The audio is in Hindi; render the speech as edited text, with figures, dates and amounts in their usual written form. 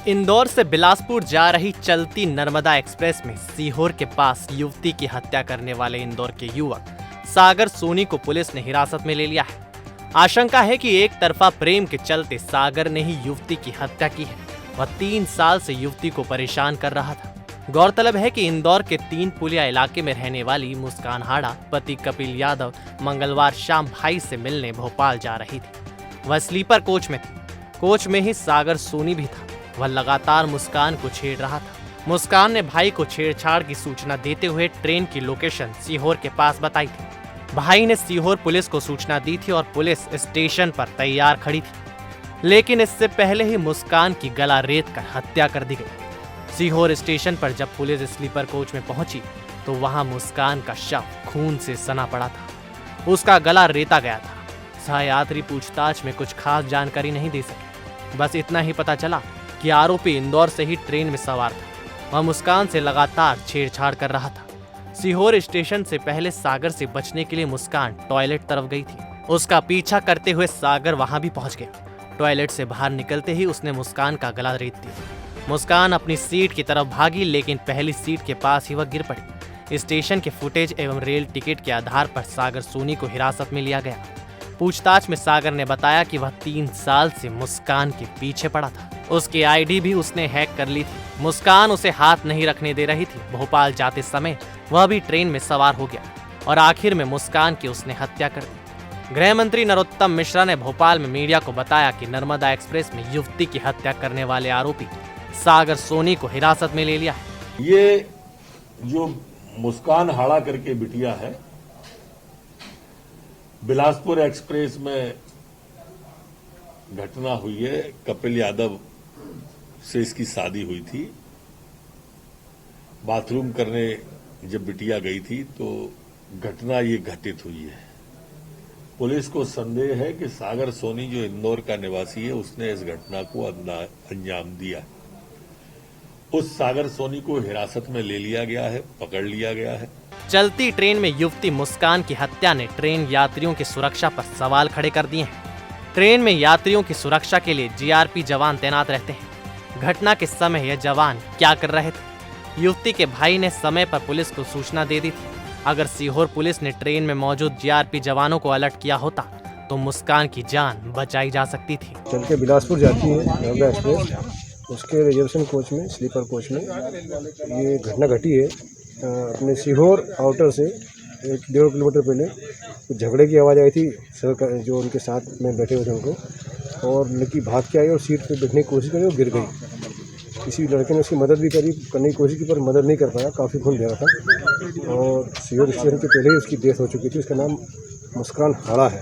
इंदौर से बिलासपुर जा रही चलती नर्मदा एक्सप्रेस में सीहोर के पास युवती की हत्या करने वाले इंदौर के युवक सागर सोनी को पुलिस ने हिरासत में ले लिया है। आशंका है कि एक तरफा प्रेम के चलते सागर ने ही युवती की हत्या की है। वह 3 साल से युवती को परेशान कर रहा था। गौरतलब है कि इंदौर के 3 पुलिया इलाके में रहने वाली मुस्कान हाड़ा पति कपिल यादव मंगलवार शाम भाई से मिलने भोपाल जा रही थी। वह स्लीपर कोच में थी। कोच में ही सागर सोनी भी था। वह लगातार मुस्कान को छेड़ रहा था। मुस्कान ने भाई को छेड़छाड़ की सूचना देते हुए ट्रेन की लोकेशन सीहोर के पास बताई थी। भाई ने सीहोर पुलिस को सूचना दी थी और पुलिस स्टेशन पर तैयार खड़ी थी, लेकिन इससे पहले ही मुस्कान की गला रेत कर हत्या कर दी गई। सीहोर स्टेशन पर जब पुलिस स्लीपर कोच में पहुंची तो वहां मुस्कान का शव खून से सना पड़ा था। उसका गला रेता गया था। सहयात्री पूछताछ में कुछ खास जानकारी नहीं दे सके। बस इतना ही पता चला कि आरोपी इंदौर से ही ट्रेन में सवार था। वह मुस्कान से लगातार छेड़छाड़ कर रहा था। सीहोर स्टेशन से पहले सागर से बचने के लिए मुस्कान टॉयलेट तरफ गई थी। उसका पीछा करते हुए सागर वहां भी पहुंच गया। टॉयलेट से बाहर निकलते ही उसने मुस्कान का गला रेत दिया। मुस्कान अपनी सीट की तरफ भागी, लेकिन पहली सीट के पास ही वह गिर पड़ी। स्टेशन के फुटेज एवं रेल टिकट के आधार पर सागर सोनी को हिरासत में लिया गया। पूछताछ में सागर ने बताया कि वह 3 साल से मुस्कान के पीछे पड़ा था। उसकी आईडी भी उसने हैक कर ली थी। मुस्कान उसे हाथ नहीं रखने दे रही थी। भोपाल जाते समय वह भी ट्रेन में सवार हो गया और आखिर में मुस्कान की उसने हत्या कर दी। गृह मंत्री नरोत्तम मिश्रा ने भोपाल में मीडिया को बताया कि नर्मदा एक्सप्रेस में युवती की हत्या करने वाले आरोपी सागर सोनी को हिरासत में ले लिया है। ये जो मुस्कान हाड़ा करके बिटिया है, बिलासपुर एक्सप्रेस में घटना हुई है। कपिल यादव से इसकी शादी हुई थी। बाथरूम करने जब बिटिया गई थी तो घटना ये घटित हुई है। पुलिस को संदेह है कि सागर सोनी जो इंदौर का निवासी है उसने इस घटना को अंजाम दिया। उस सागर सोनी को हिरासत में ले लिया गया है, पकड़ लिया गया है। चलती ट्रेन में युवती मुस्कान की हत्या ने ट्रेन यात्रियों की सुरक्षा पर सवाल खड़े कर दिए हैं। ट्रेन में यात्रियों की सुरक्षा के लिए जीआरपी जवान तैनात रहते हैं। घटना के समय यह जवान क्या कर रहे थे? युवती के भाई ने समय पर पुलिस को सूचना दे दी थी। अगर सीहोर पुलिस ने ट्रेन में मौजूद जीआरपी जवानों को अलर्ट किया होता तो मुस्कान की जान बचाई जा सकती थी। चल के बिलासपुर जाती है नर्मदा एक्सप्रेस, उसके रिजर्वेशन कोच में, स्लीपर कोच में ये घटना घटी है। अपने सीहोर आउटर से 1-1.5 किलोमीटर पहले कुछ झगड़े की आवाज़ आई थी। सर जो उनके साथ में बैठे हुए थे उनको, और लड़की भाग के आई और सीट पे बैठने की कोशिश करी और गिर गई। किसी लड़के ने उसकी मदद भी करने की कोशिश की, पर मदद नहीं कर पाया। काफ़ी खून दे रहा था और सीहोर स्टेशन के पहले ही उसकी डेथ हो चुकी थी। उसका नाम मुस्कान हाड़ा है।